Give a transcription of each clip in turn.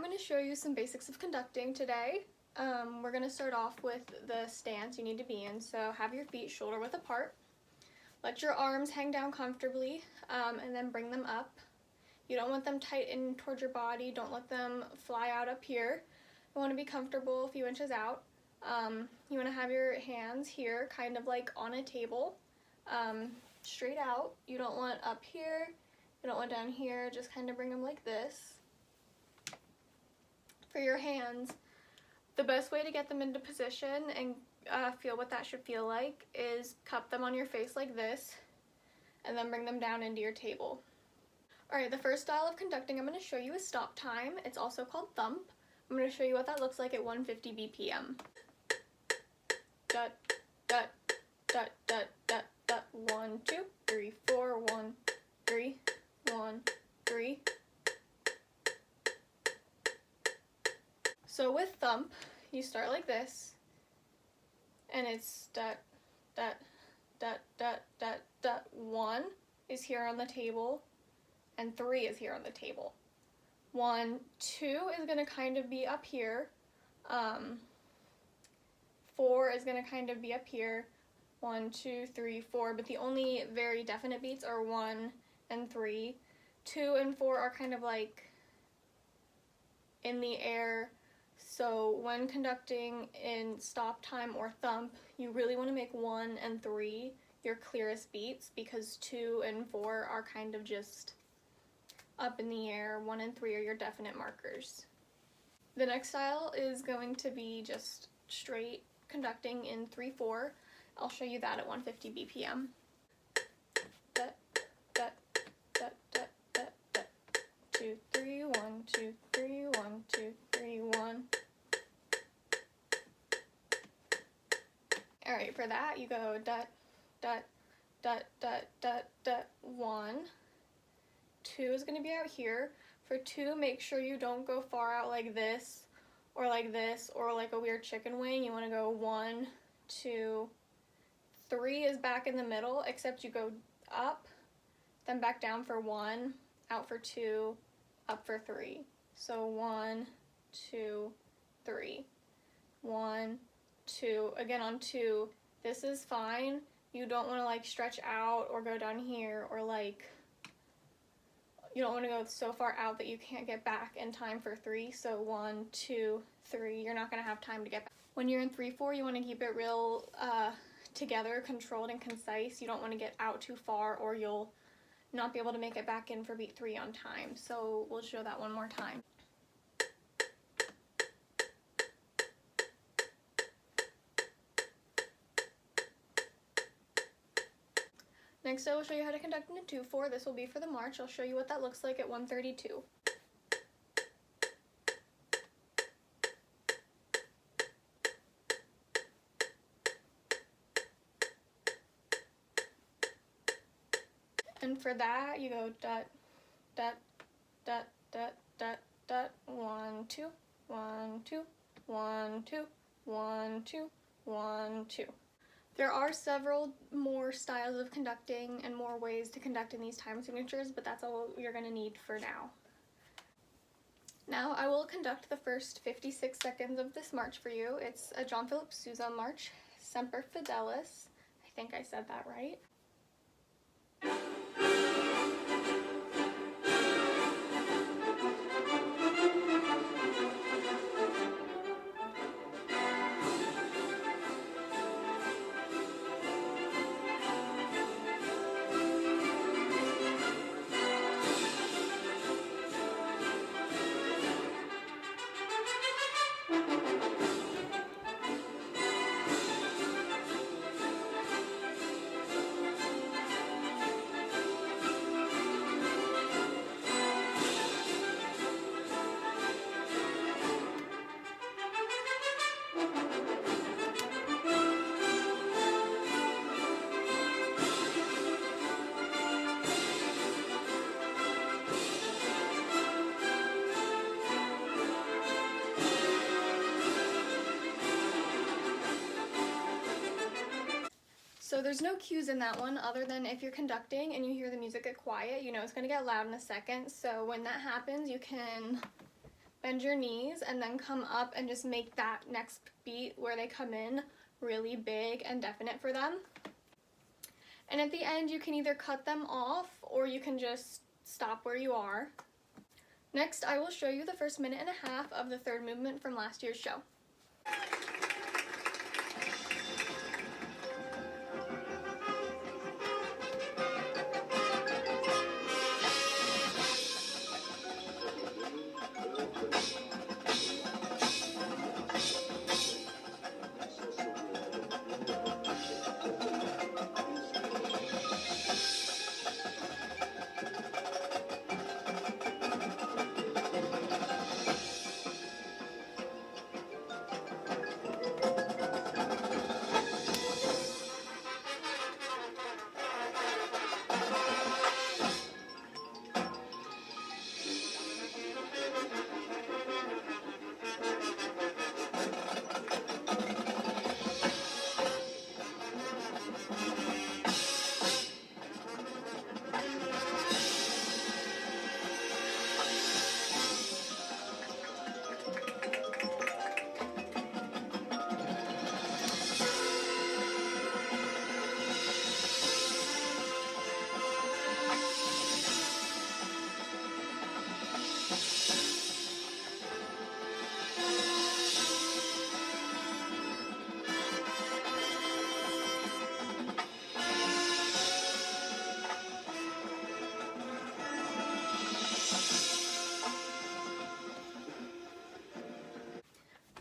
I'm going to show you some basics of conducting today. We're going to start off with the stance you need to be in. So have your feet shoulder width apart. Let your arms hang down comfortably and then bring them up. You don't want them tight in towards your body. Don't let them fly out up here. You want to be comfortable a few inches out. You want to have your hands here kind of like on a table, straight out. You don't want up here. You don't want down here. Just kind of bring them like this. For your hands, the best way to get them into position and feel what that should feel like is cup them on your face like this and then bring them down into your table. Alright, the first style of conducting I'm going to show you is stop time. It's also called thump. I'm going to show you what that looks like at 150 BPM. Dut, dut, dut, dut, dut, dut, 1, 2, 3, 4, 1, 3, 1, 3. So with thump, you start like this, and it's dut, dut, dut, dut, dut, dut. 1 is here on the table, and 3 is here on the table. 1, 2 is going to kind of be up here. 4 is going to kind of be up here. 1, 2, 3, 4, but the only very definite beats are 1 and 3. 2 and 4 are kind of like in the air. So when conducting in stop time or thump, you really want to make 1 and 3 your clearest beats because 2 and 4 are kind of just up in the air. 1 and 3 are your definite markers. The next style is going to be just straight conducting in 3/4. I'll show you that at 150 BPM. Dut, dut, dut, dut, dut, dut. 2, 3, 1, 2, 3, 1, 2, 3, 1. Alright, for that you go dut, dut, dut, dut, dut, dut, 1. 2 is going to be out here. For 2, make sure you don't go far out like this or like a weird chicken wing. You want to go 1, 2, 3 is back in the middle, except you go up, then back down for 1, out for 2, up for 3. So 1, 2, 3. 1, 2. Again on 2, this is fine. You don't want to like stretch out or go down here or like you don't want to go so far out that you can't get back in time for 3. So 1, 2, 3. You're not going to have time to get back. When you're in 3/4, you want to keep it real together, controlled, and concise. You don't want to get out too far or you'll not be able to make it back in for beat 3 on time. So we'll show that one more time. Next I will show you how to conduct in a 2/4. This will be for the march. I'll show you what that looks like at 132. And for that you go dut, dut, dut, dut, dut, dut, 1, 2, 1, 2, 1, 2, 1, 2, 1, 2. There are several more styles of conducting and more ways to conduct in these time signatures, but that's all you're going to need for now. Now I will conduct the first 56 seconds of this march for you. It's a John Philip Sousa march, Semper Fidelis. I think I said that right. So there's no cues in that one other than if you're conducting and you hear the music get quiet, you know it's going to get loud in a second. So when that happens, you can bend your knees, and then come up and just make that next beat where they come in really big and definite for them. And at the end, you can either cut them off or you can just stop where you are. Next, I will show you the first minute and a half of the third movement from last year's show.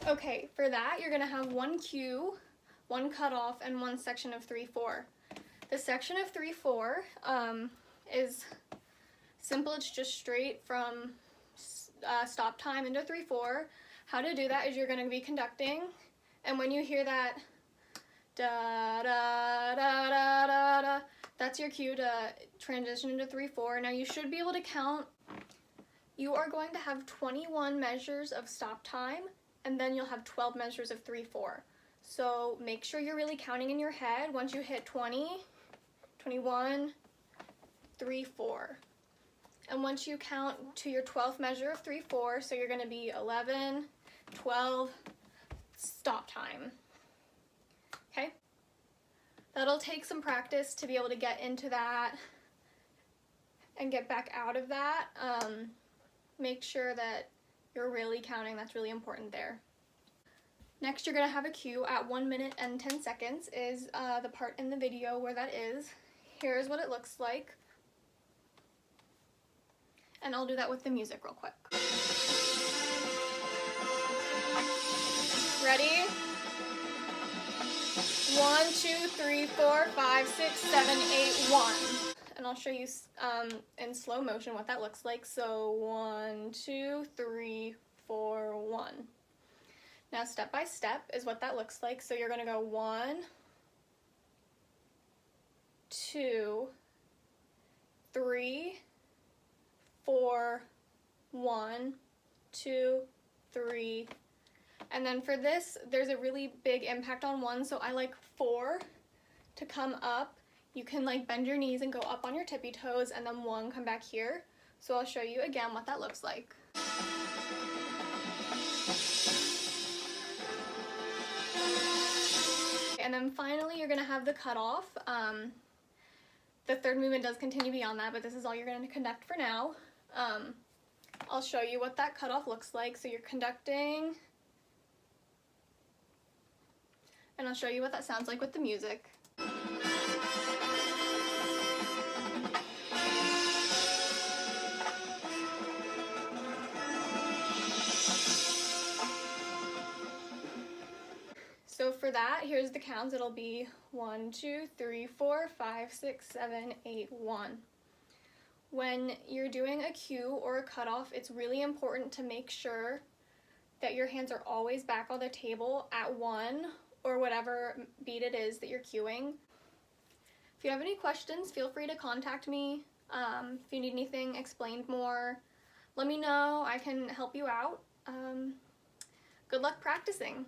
Okay, for that, you're gonna have one cue, one cutoff, and one section of 3/4. The section of 3/4 is simple. It's just straight from stop time into 3/4. How to do that is you're gonna be conducting, and when you hear that da da da da da da, that's your cue to transition into 3/4. Now you should be able to count. You are going to have 21 measures of stop time, and then you'll have 12 measures of 3/4. So make sure you're really counting in your head once you hit 20, 21, 3/4. And once you count to your 12th measure of 3/4, so you're going to be 11, 12, stop time. Okay? That'll take some practice to be able to get into that and get back out of that. Make sure that you're really counting. That's really important there. Next, you're going to have a cue at 1 minute and 10 seconds is the part in the video where that is. Here's what it looks like. And I'll do that with the music real quick. Ready? 1, 2, 3, 4, 5, 6, 7, 8, 1. And I'll show you in slow motion what that looks like. So 1, 2, 3, 4, 1. Now step by step is what that looks like. So you're going to go 1, 2, 3, 4, 1, 2, 3. And then for this, there's a really big impact on 1, so I like 4 to come up. You can like bend your knees and go up on your tippy toes, and then 1 come back here. So I'll show you again what that looks like. And then finally, you're gonna have the cutoff. The third movement does continue beyond that, but this is all you're gonna conduct for now. I'll show you what that cutoff looks like. So you're conducting, and I'll show you what that sounds like with the music. So for that, here's the counts. It'll be 1, 2, 3, 4, 5, 6, 7, 8, 1. When you're doing a cue or a cutoff, it's really important to make sure that your hands are always back on the table at 1 or whatever beat it is that you're cueing. If you have any questions, feel free to contact me. If you need anything explained more, let me know. I can help you out. Good luck practicing.